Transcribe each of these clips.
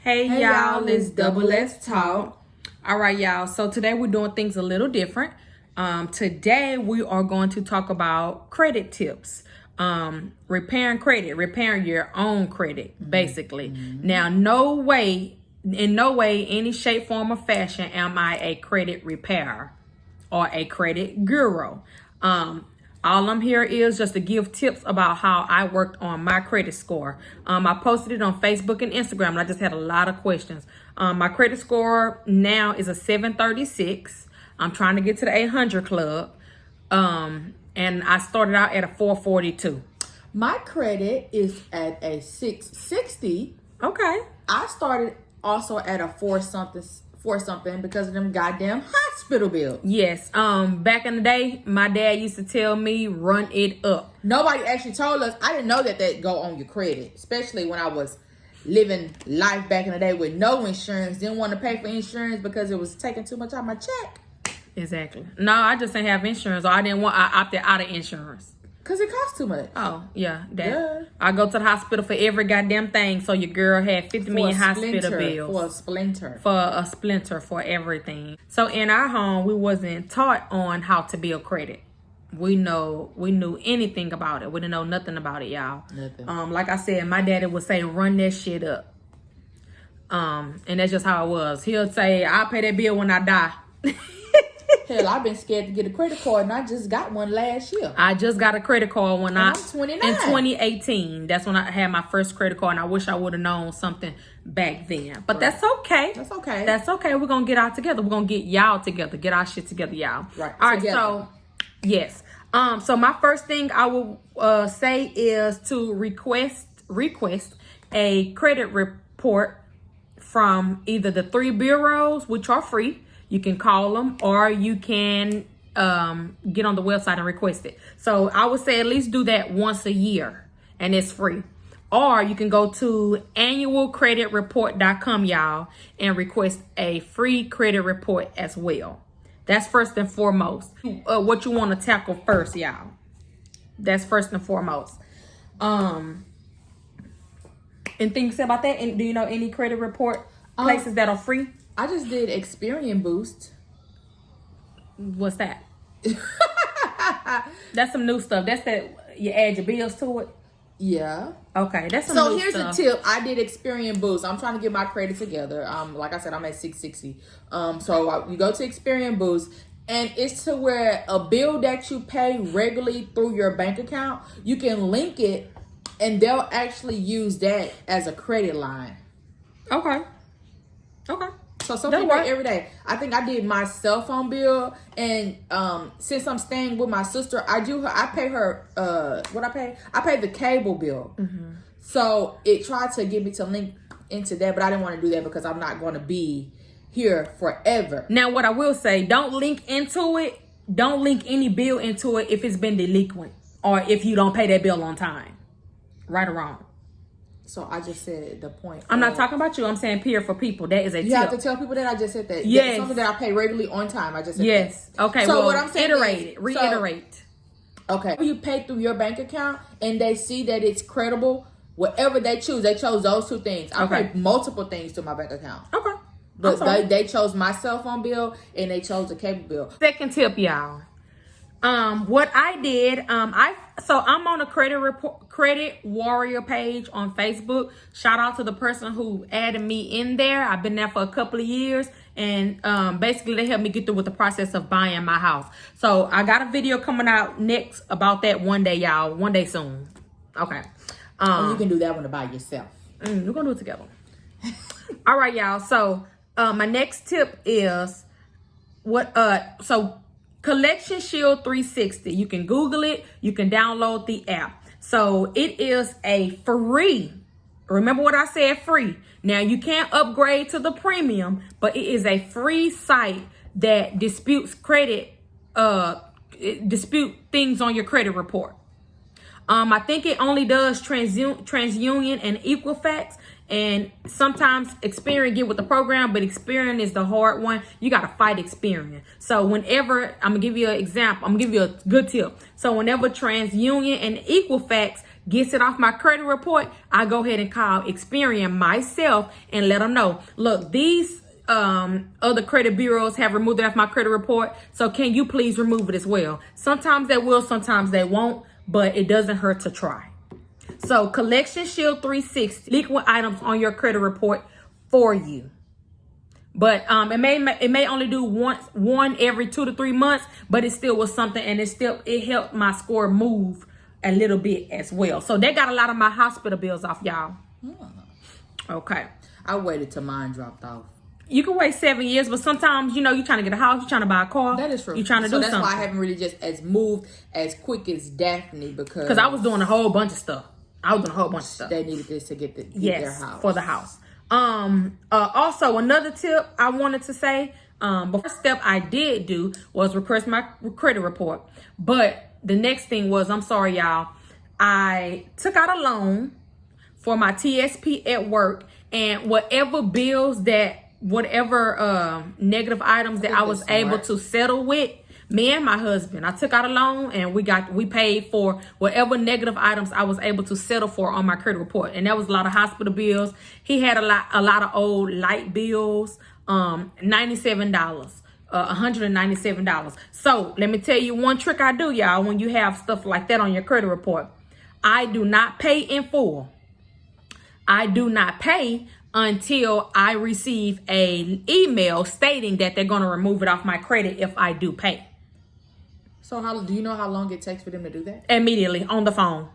Hey y'all, it's Double S Talk. All right, y'all. So today we're doing things a little different. Today we are going to talk about credit tips. Repairing credit, repairing your own credit, basically. Now, in no way, any shape, form, or fashion am I a credit repairer or a credit guru. All I'm here is just to give tips about how I worked on my credit score. I posted it on Facebook and Instagram, and I just had a lot of questions. My credit score now is a 736. I'm trying to get to the 800 club. And I started out at a 442. My credit is at a 660. Okay. I started also at a four something because of them goddamn hospital bills. Yes. Back in the day, my dad used to tell me, run it up. Nobody actually told us. I didn't know that go on your credit, especially when I was living life back in the day with no insurance. Didn't want to pay for insurance because it was taking too much out of my check. Exactly. No, I just didn't have insurance, or I opted out of insurance. Because it costs too much. Oh, yeah. I go to the hospital for every goddamn thing. So your girl had 50 million hospital bills. For a splinter. For a splinter for everything. So in our home, we wasn't taught on how to build credit. We knew anything about it. We didn't know nothing about it, y'all. Nothing. Like I said, my daddy would say, run that shit up. And that's just how it was. He'll say, I'll pay that bill when I die. Hell, I've been scared to get a credit card, and I just got one last year. I just got a credit card when I'm 29. In 2018. That's when I had my first credit card, and I wish I would have known something back then. But That's okay. That's okay. That's okay. We're going to get out together. We're going to get y'all together. Get our shit together, y'all. Right. All right, together. so, yes. So my first thing I will say is to request a credit report from either the 3 bureaus, which are free. You can call them, or you can get on the website and request it. So I would say at least do that once a year, and it's free. Or you can go to annualcreditreport.com, y'all, and request a free credit report as well. That's first and foremost. What you want to tackle first, y'all. That's first and foremost. And things about that. And do you know any credit report places that are free? I just did Experian Boost. What's that? That's some new stuff. That's that you add your bills to it? Yeah. Okay, that's some new stuff. So here's a tip. I did Experian Boost. I'm trying to get my credit together. Like I said, I'm at 660. So you go to Experian Boost, and it's to where a bill that you pay regularly through your bank account, you can link it, and they'll actually use that as a credit line. Okay. So something like every day. I think I did my cell phone bill, and since I'm staying with my sister, I pay her what I pay? I pay the cable bill. Mm-hmm. So it tried to get me to link into that, but I didn't want to do that because I'm not going to be here forever. Now, what I will say, don't link into it. Don't link any bill into it if it's been delinquent or if you don't pay that bill on time. Right or wrong. So I just said the point. I'm not talking about you. I'm saying peer for people. That is a tip. You have to tell people that I just said that. Yes. That's something that I pay regularly on time. I just said yes. that. Okay. So well, what I'm saying reiterate. Okay. You pay through your bank account and they see that it's credible. Whatever they choose, they chose those 2 things. I paid multiple things to my bank account. Okay. But they chose my cell phone bill and they chose the cable bill. Second tip, y'all. What I did, I'm on a credit warrior page on Facebook. Shout out to the person who added me in there. I've been there for a couple of years, and basically they helped me get through with the process of buying my house. So I got a video coming out next about that one day, y'all. One day soon. Okay. And you can do that one by yourself. We're gonna do it together. All right, y'all. So my next tip is Collection Shield 360. You can Google it. You can download the app. So it is a free. Remember what I said, free. Now you can't upgrade to the premium, but it is a free site that disputes credit, dispute things on your credit report. I think it only does TransUnion and Equifax. And sometimes Experian get with the program, but Experian is the hard one. You got to fight Experian. So whenever, I'm going to give you an example. I'm going to give you a good tip. So whenever TransUnion and Equifax gets it off my credit report, I go ahead and call Experian myself and let them know, look, these other credit bureaus have removed it off my credit report. So can you please remove it as well? Sometimes they will, sometimes they won't, but it doesn't hurt to try. So Collection Shield 360, liquid items on your credit report for you. But it may only do one every 2 to 3 months, but it still was something, and it helped my score move a little bit as well. So they got a lot of my hospital bills off, y'all. Okay. I waited till mine dropped off. You can wait 7 years, but sometimes, you're trying to get a house, you're trying to buy a car. That is true. You're trying to do something. So that's why I haven't really just moved as quick as Daphne, because I was doing a whole bunch of stuff. They needed this to get their house. For the house. Also, another tip I wanted to say, the first step I did do was request my credit report. But the next thing was, I'm sorry, y'all, I took out a loan for my TSP at work, and whatever negative items that I was able to settle with, me and my husband, I took out a loan, and we paid for whatever negative items I was able to settle for on my credit report. And that was a lot of hospital bills. He had a lot of old light bills, $97, $197. So let me tell you one trick I do, y'all, when you have stuff like that on your credit report. I do not pay in full. I do not pay until I receive an email stating that they're going to remove it off my credit if I do pay. So do you know how long it takes for them to do that? Immediately on the phone.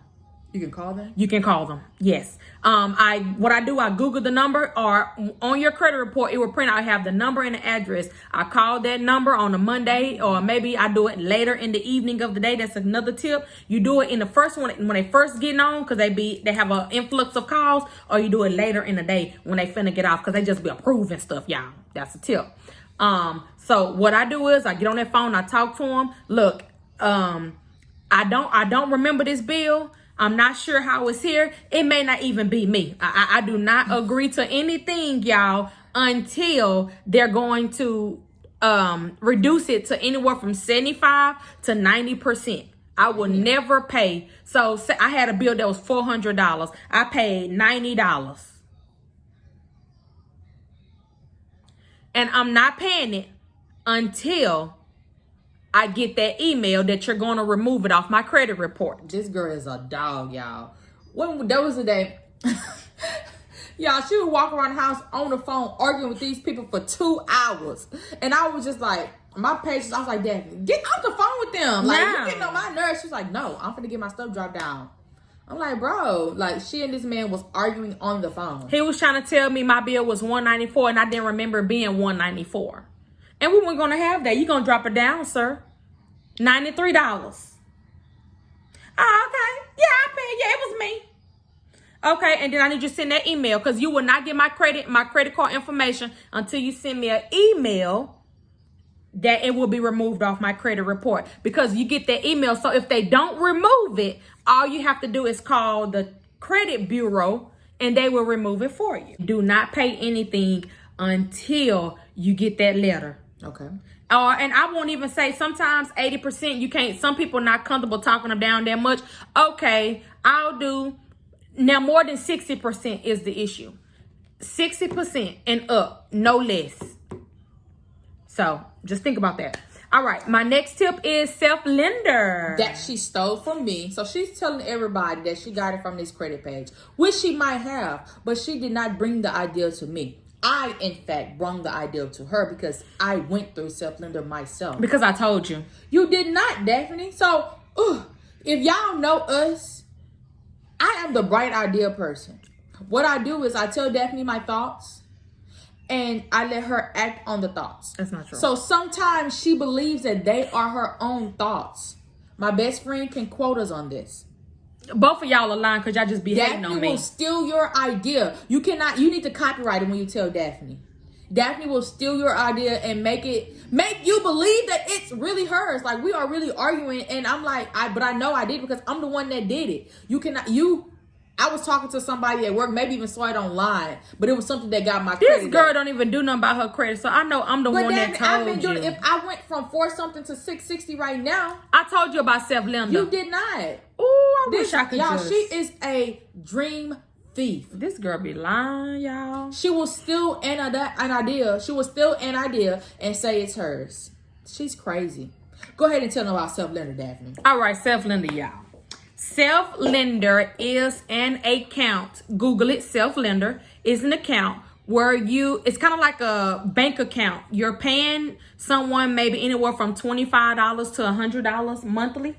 You can call them? You can call them, yes. I Google the number, or on your credit report, it will print out, I have the number and the address. I call that number on a Monday, or maybe I do it later in the evening of the day. That's another tip. You do it in the first one when they first getting on, because they have an influx of calls, or you do it later in the day when they finna get off, because they just be approving stuff, y'all. That's a tip. So what I do is I get on that phone, I talk to them. Look, I don't remember this bill. I'm not sure how it's here. It may not even be me. I do not agree to anything, y'all, until they're going to reduce it to anywhere from 75 to 90%. I will never pay. So I had a bill that was $400. I paid $90. And I'm not paying it until I get that email that you're going to remove it off my credit report. This girl is a dog, y'all. There was a day, y'all, she would walk around the house on the phone arguing with these people for 2 hours. And I was just like, my patience, I was like, Daphne, get off the phone with them. Like, you're getting on my nerves. She's like, no, I'm finna get my stuff dropped down. I'm like, bro, like, she and this man was arguing on the phone. He was trying to tell me my bill was $194, and I didn't remember it being $194. And we weren't going to have that. You're going to drop it down, sir. $93. Oh, okay. Yeah, I paid. Yeah, it was me. Okay, and then I need you to send that email, because you will not get my credit card information until you send me an email that it will be removed off my credit report, because you get that email. So if they don't remove it, all you have to do is call the credit bureau and they will remove it for you. Do not pay anything until you get that letter. Okay. And I won't even say, sometimes 80%, you can't, some people are not comfortable talking them down that much. Okay, I'll do, now more than 60% is the issue. 60% and up, no less. So just think about that. All right, my next tip is self-lender. That she stole from me. So she's telling everybody that she got it from this credit page, which she might have, but she did not bring the idea to me. I, in fact, brought the idea to her because I went through self-lender myself. Because I told you. You did not, Daphne. So, if y'all know us, I am the bright idea person. What I do is I tell Daphne my thoughts, and I let her act on the thoughts. That's not true. So sometimes she believes that they are her own thoughts. My best friend can quote us on this. Both of y'all are lying because y'all just be hating on me. Daphne will steal your idea. You need to copyright it when you tell Daphne. Daphne will steal your idea and make you believe that it's really hers. Like, we are really arguing, and I'm like, but I know I did because I'm the one that did it. I was talking to somebody at work, maybe even saw it online, but it was something that got my credit. This girl don't even do nothing about her credit, so I know I'm the one that told I've been you. doing, if I went from 4-something to 660 right now, I told you about self-lender. you did not. Ooh, I wish I could. Y'all, she is a dream thief. This girl be lying, y'all. She will steal an idea. She will steal an idea and say it's hers. She's crazy. Go ahead and tell them about self-lender, Daphne. All right, self-lender, y'all. Self-lender is an account. Google it. Self-lender is an account where it's kind of like a bank account. You're paying someone maybe anywhere from $25 to $100 monthly,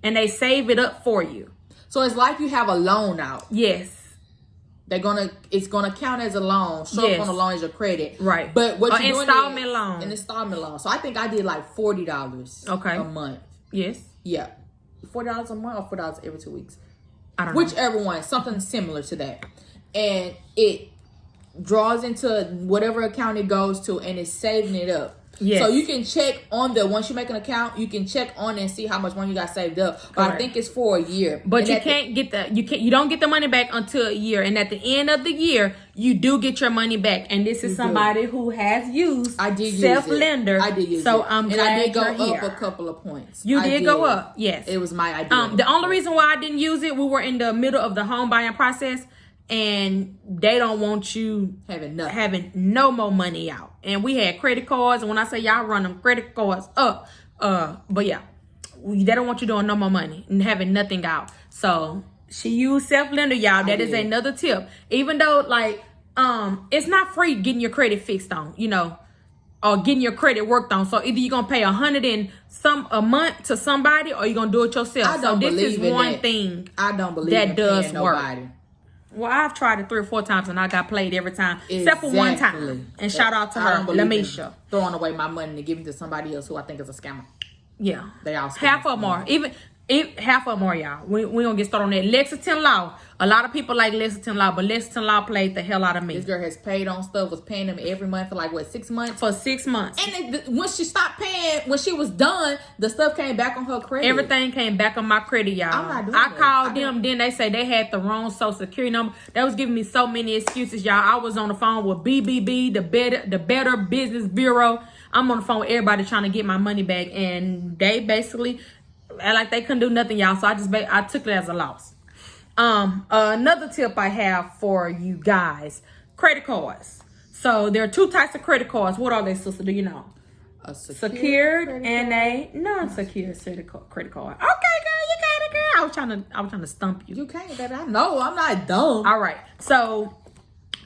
and they save it up for you. So it's like you have a loan out. Yes. It's gonna count as a loan. Show up on the loan as your credit. Right. But what you're doing installment loan. An installment loan. So I think I did like $40 a month. Yes. Yeah. $40 a month or $40 every 2 weeks. I don't know. Whichever one, something similar to that. And it draws into whatever account it goes to, and it's saving it up. Yes. So you can check on once you make an account, you can check on and see how much money you got saved up. But correct. I think it's for a year. But you don't get the money back until a year. And at the end of the year, you do get your money back. And this is somebody who has used self-lender. I did use so it. I'm glad I did go you're up here. a couple of points. You did go up, yes. It was my idea. The only reason why I didn't use it, we were in the middle of the home buying process. And they don't want you having no more money out. And we had credit cards. And when I say y'all run them credit cards up, but yeah, they don't want you doing no more money and having nothing out. So she used self-lender, y'all. That is another tip. Even though it's not free getting your credit fixed on, or getting your credit worked on. So either you're gonna pay $100 and some a month to somebody, or you're gonna do it yourself. So this is one thing I don't believe that does work. Nobody. Well, I've tried it 3 or 4 times and I got played every time, except for one time. And shout out to her, Lamisha. Throwing away my money and giving it to somebody else who I think is a scammer. Yeah, they all half of them are. Even half of them are, y'all. We don't get started on that. Lexington Law. A lot of people like Lexington Law, but Lexington Law played the hell out of me. This girl has paid on stuff, was paying them every month for 6 months? For 6 months. And when she stopped paying, when she was done, the stuff came back on her credit. Everything came back on my credit, y'all. I'm not doing I called them, then they say they had the wrong social security number. That was giving me so many excuses, y'all. I was on the phone with BBB, the Better Business Bureau. I'm on the phone with everybody trying to get my money back, and they basically like they couldn't do nothing, y'all. So I took it as a loss. Another tip I have for you guys: credit cards. So there are 2 types of credit cards. What are they, sister? Do you know? A secured and a non-secured credit card. Okay, girl, you got it, girl. I was trying to stump you. You can't, baby. I know. I'm not dumb. All right. So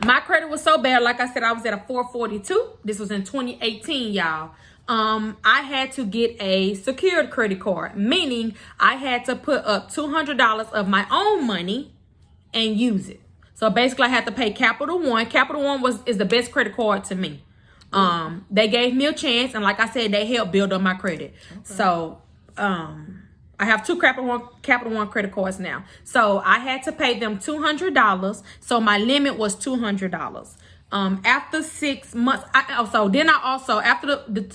my credit was so bad. Like I said, I was at a 442. This was in 2018, y'all. I had to get a secured credit card, meaning I had to put up $200 of my own money and use it. So basically I had to pay Capital One. Capital One is the best credit card to me. They gave me a chance, and like I said, they helped build up my credit. Okay. So, I have 2 Capital One credit cards now. So I had to pay them $200. So my limit was $200. After 6 months, after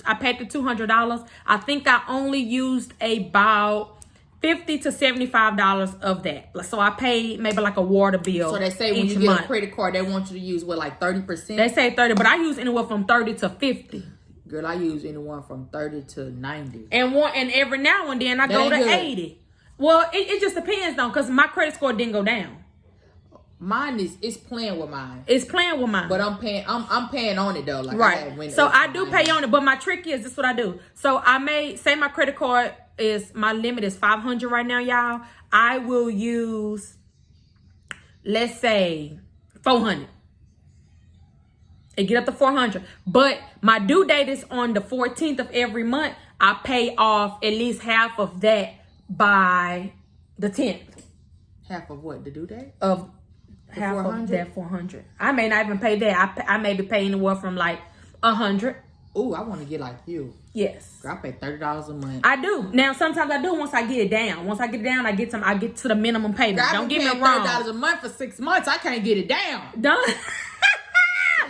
I paid the $200, I think I only used about $50 to $75 of that. So I paid maybe like a water bill. So they say when you get a credit card, they want you to use 30%? They say 30, but I use anywhere from 30 to 50. Girl, I use anyone from 30 to 90. And every now and then I go to 80. Well, it just depends though, because my credit score didn't go down. Mine it's playing with mine. It's playing with mine. But I'm paying on it though. Right. So I do pay on it, but my trick is this is what I do. So say my credit card my limit is $500 right now, y'all. I will use, let's say, $400. It get up to $400. But my due date is on the 14th of every month. I pay off at least half of that by the 10th. Half of what? The due date? Of half of that $400. I may not even pay that. I may be paying anywhere from $100. Ooh, I want to get like you. Yes. Girl, I pay $30 a month. I do. Now, sometimes I do once I get it down. Once I get it down, I get to the minimum payment. Girl, don't get me wrong. $30 a month for 6 months. I can't get it down. Don't.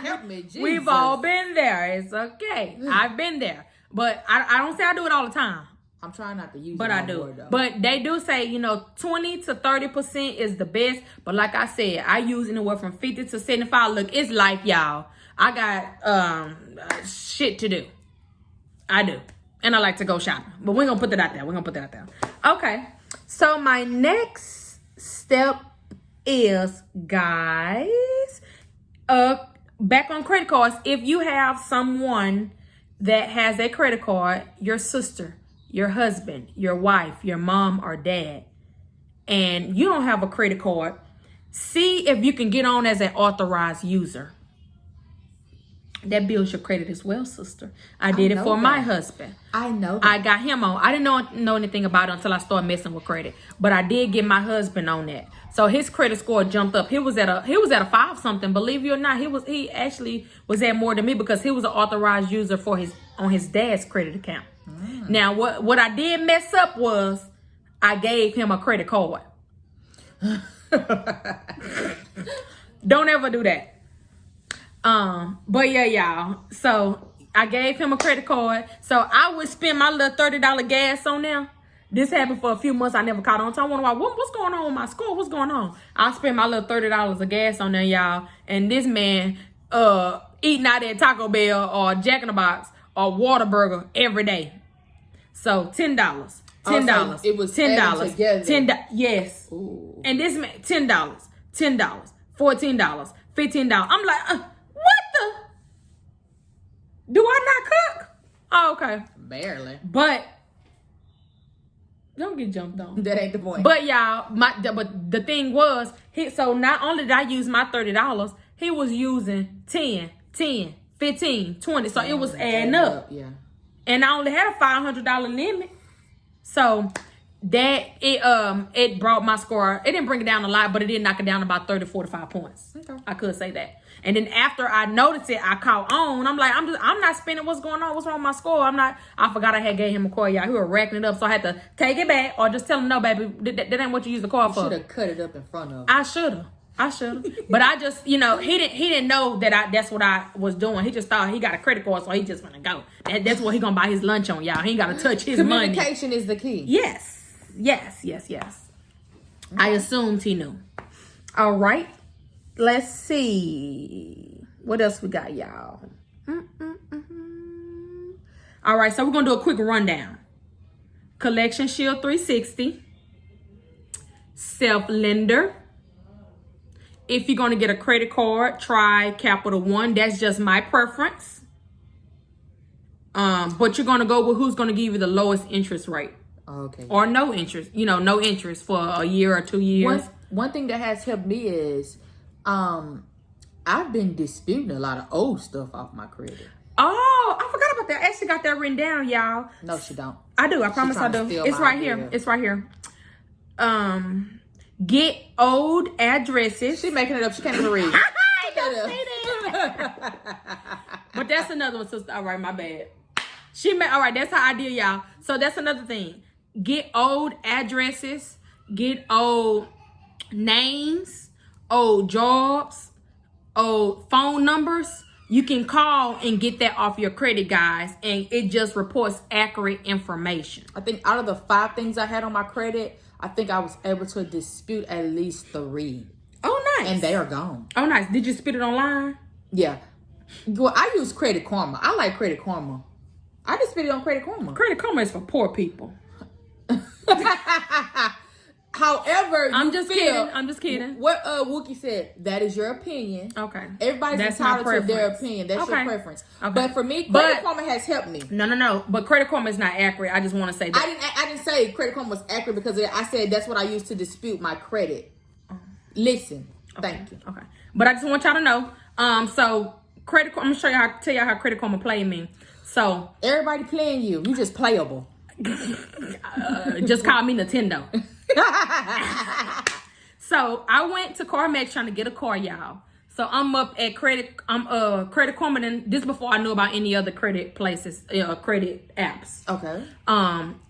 Help me, Jesus. We've all been there. It's okay. I've been there. But I don't say I do it all the time. I'm trying not to use it. But I do. More, though. But they do say, 20 to 30% is the best. But like I said, I use anywhere from 50 to 75. Look, it's life, y'all. I got shit to do. I do. And I like to go shopping. But we're going to put that out there. Okay. So my next step is, guys, back on credit cards. If you have someone that has a credit card, your sister, your husband, your wife, your mom or dad, and you don't have a credit card, see if you can get on as an authorized user. That builds your credit as well, sister. I did it for my husband. I know that. I got him on. I didn't know anything about it until I started messing with credit. But I did get my husband on that. So his credit score jumped up. He was at a 5-something. Believe it or not, he actually was at more than me because he was an authorized user on his dad's credit account. Now what I did mess up was I gave him a credit card. Don't ever do that. But yeah, y'all. So I gave him a credit card. So I would spend my little $30 gas on there. This happened for a few months. I never caught on. So I wonder why. What's going on with my score? What's going on? I spent my little $30 of gas on there, y'all. And this man eating out at Taco Bell or Jack in the Box or Whataburger every day. So $10. $10. So it was $10. $10. Yes. Ooh. And this man, $10, $10, $14, $15. I'm like, what the? Do I not cook? Oh, okay. Barely. But don't get jumped on. That ain't the point. But y'all, but the thing was, so not only did I use my $30, he was using 10, 15, 20. So it was adding up. Yeah. And I only had a $500 limit. So that it brought my score. It didn't bring it down a lot, but it did knock it down about 30, 45 points. Okay. I could say that. And then after I noticed it, I caught on. I'm like, I'm not spending. What's going on? What's wrong with my score? I forgot I had gave him a card, y'all. He was racking it up, so I had to take it back or just tell him, no, baby, that ain't what you use the card for. You should have cut it up in front of him. I should have. But I just, he didn't know that that's what I was doing. He just thought he got a credit card, so he just gonna go. That's what he gonna buy his lunch on, y'all. He ain't gotta touch his money. Communication is the key. Yes. I assumed he knew. All right. Let's see. What else we got, y'all? All right, so we're going to do a quick rundown. Collection Shield 360. Self-lender. If you're going to get a credit card, try Capital One. That's just my preference. But you're going to go with who's going to give you the lowest interest rate. Okay. Or no interest. No interest for a year or 2 years. One thing that has helped me is I've been disputing a lot of old stuff off my credit. Oh, I forgot about that. I actually got that written down, y'all. No, she don't. I do. I promise I do. It's right here. It's right here. Get old addresses. She making it up. She can't even read. Don't say that. But that's another one, sister. All right, my bad. All right, that's her idea, y'all. So that's another thing. Get old addresses. Get old names. Old jobs. Old phone numbers. You can call and get that off your credit, guys, and it just reports accurate information. I think out of the 5 things I had on my credit, I think I was able to dispute at least 3. Oh, nice. And they are gone. Oh, nice. Did you spit it online? Yeah. Well, I use Credit Karma. I like Credit Karma. I just spit it on Credit Karma. Credit Karma is for poor people. However, I'm just kidding. What Wookie said, that is your opinion. Okay. Everybody's entitled to their opinion. That's your preference. Okay. But for me, Credit Karma has helped me. No. But Credit Karma is not accurate. I just want to say that. I didn't say Credit Karma was accurate because I said that's what I used to dispute my credit. Listen. Okay. Thank you. Okay. But I just want y'all to know. So Credit Karma, I'm gonna tell y'all how Credit Karma play me. So everybody playing you. You just playable. Just call me Nintendo. So I went to CarMax trying to get a car, y'all. So I'm up at Credit Karma, and this before I knew about any other credit places, credit apps. Okay.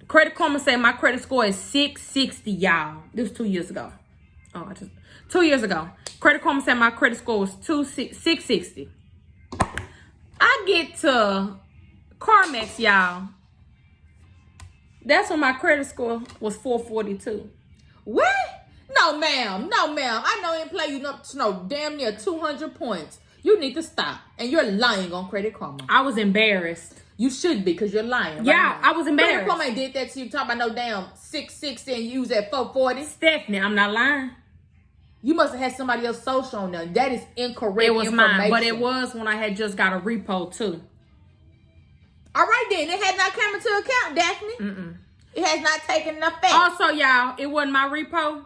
Credit Karma said my credit score is 660, y'all. This was 2 years ago. 2 years ago. Credit Karma said my credit score was 660. get to CarMax, y'all, that's when my credit score was 442. What? No, ma'am. No, ma'am. I know and play you no damn near 200 points. You need to stop. And you're lying on Credit Karma. I was embarrassed. You should be, because you're lying. Yeah, right now. I was embarrassed. Credit Karma ain't did that to you. Talking about no damn 660 and you was at 440. Stephanie, I'm not lying. You must have had somebody else's social on there. That is incorrect. It was mine, but it was when I had just got a repo too. All right then, it had not come into account, Daphne. It has not taken effect. Also, y'all, it wasn't my repo.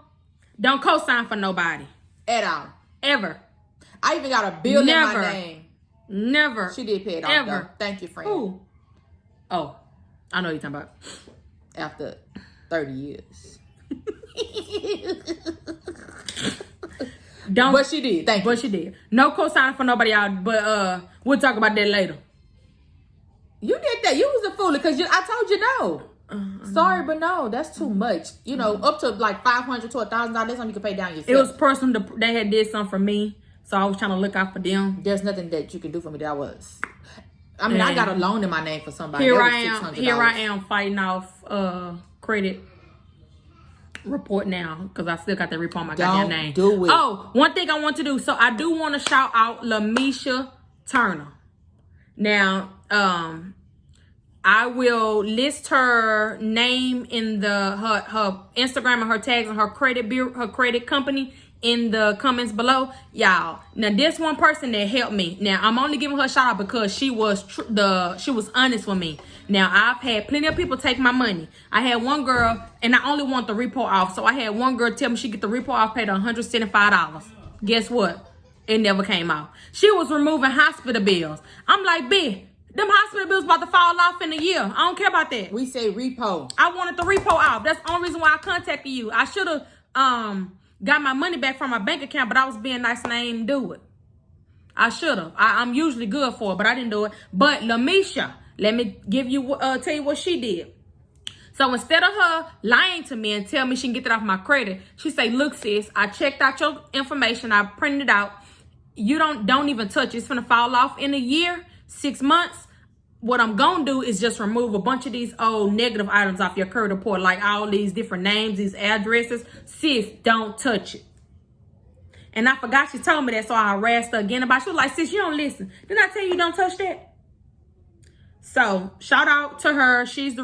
Don't co-sign for nobody. At all. Ever. I even got a bill in my name. Never. She did pay it off, Ever. though. Thank you, friend. Ooh. Oh, I know what you're talking about. After 30 years. But she did. Thank you. But she did. No co-sign for nobody out, but we'll talk about that later. You did that. You was a fool because I told you no. Sorry, but no, that's too much. You know, up to like $500 to $1,000. That's something you can pay down yourself. It was personal. They had did something for me, so I was trying to look out for them. There's nothing that you can do for me. That was. I mean, I got a loan in my name for somebody. Here I am fighting off credit report now because I still got that report on my goddamn name. Do it. Oh, one thing I want to do. So I do want to shout out Lamisha Turner. Now, I will list her name in her Instagram and her tags and her credit company in the comments below, y'all. Now, this one person that helped me. Now, I'm only giving her a shout out because she was honest with me. Now, I've had plenty of people take my money. I had one girl, and I only want the repo off. So I had one girl tell me she get the repo off, paid $175. Guess what? It never came out. She was removing hospital bills. I'm like, B, them hospital bills about to fall off in a year. I don't care about that. We say repo. I wanted the repo off. That's the only reason why I contacted you. I should have got my money back from my bank account, but I was being nice and I didn't do it. I should have. I'm usually good for it, but I didn't do it. But Lamisha, let me tell you what she did. So instead of her lying to me and tell me she can get that off my credit, she say, look, sis, I checked out your information. I printed it out. You don't even touch it. It's gonna fall off in a year, 6 months. What I'm gonna do is just remove a bunch of these old negative items off your credit report, like all these different names, these addresses. Sis, don't touch it. And I forgot she told me that, so I harassed her again about it. She was like, sis, you don't listen. Didn't I tell you don't touch that? So shout out to her. She is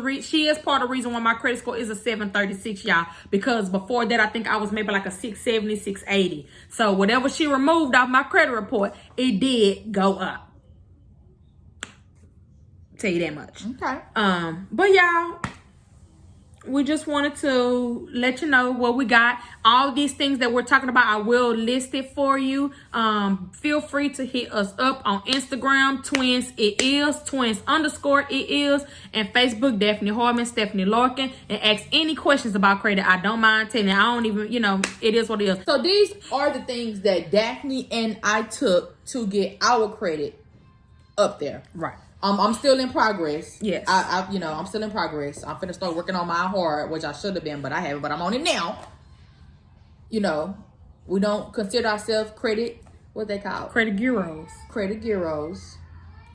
part of the reason why my credit score is a 736, y'all. Because before that, I think I was maybe like a 670, 680. So whatever she removed off my credit report, it did go up. Tell you that much. Okay. But y'all, we just wanted to let you know what we got. All these things that we're talking about, I will list it for you. Feel free to hit us up on Instagram, Twins It Is, Twins_It Is, and Facebook, Daphne Harmon, Stephanie Larkin, and ask any questions about credit. I don't mind telling you. I don't even, it is what it is. So these are the things that Daphne and I took to get our credit up there. Right. I'm still in progress. Yes. I'm still in progress. I'm finna start working on my hard, which I should have been, but I haven't. But I'm on it now. We don't consider ourselves credit. What they call Credit gurus. Credit gurus.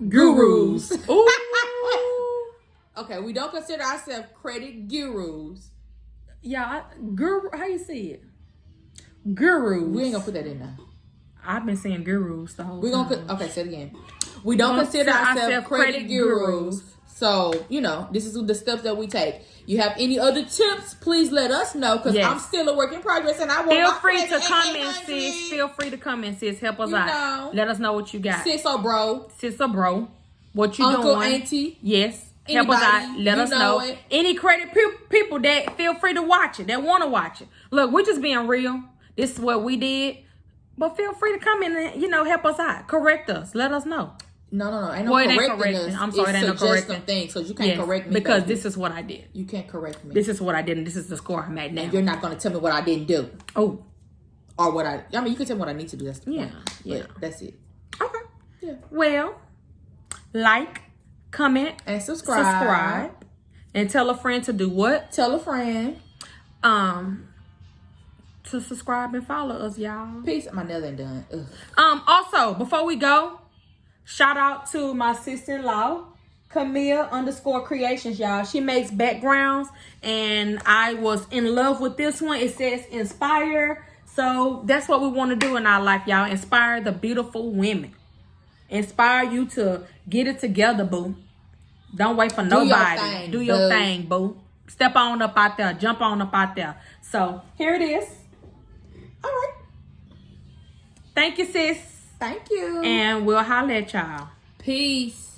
Gurus. Ooh. Okay, we don't consider ourselves credit gurus. Yeah, guru. How you say it? Gurus. We ain't gonna put that in there. I've been saying gurus the whole time. Okay, say it again. We don't consider ourselves credit gurus. So, this is the steps that we take. You have any other tips, please let us know, because I'm still a work in progress and I want Feel my free to comment, 800. sis. Feel free to comment, sis. Help us out. Let us know what you got. Sis or bro. Sis or bro. What you Uncle, doing. auntie. Yes. Anybody, help us out. Let us know. It. Any credit people that feel free to watch it, that want to watch it. Look, we're just being real. This is what we did. But feel free to come in and, help us out. Correct us. Let us know. No. Ain't no correcting us. I'm sorry, it ain't no correcting things, so you can't correct me. Because this is what I did. You can't correct me. This is what I did, and this is the score I'm at now. And you're not going to tell me what I didn't do. Oh. Or what I mean, you can tell me what I need to do. That's the point. Yeah. But that's it. Okay. Yeah. Well, like, comment, and subscribe. And tell a friend to do what? Tell a friend. To subscribe and follow us, y'all. Peace. My nails ain't done. Ugh. Also, before we go, Shout out to my sister-in-law, Camille_creations, y'all. She makes backgrounds, and I was in love with this one. It says inspire. So that's what we want to do in our life, y'all. Inspire the beautiful women. Inspire you to get it together, boo. Don't wait for nobody. Do your thing, boo. Step on up out there. Jump on up out there. So here it is. All right. Thank you, sis. Thank you. And we'll holler at y'all. Peace.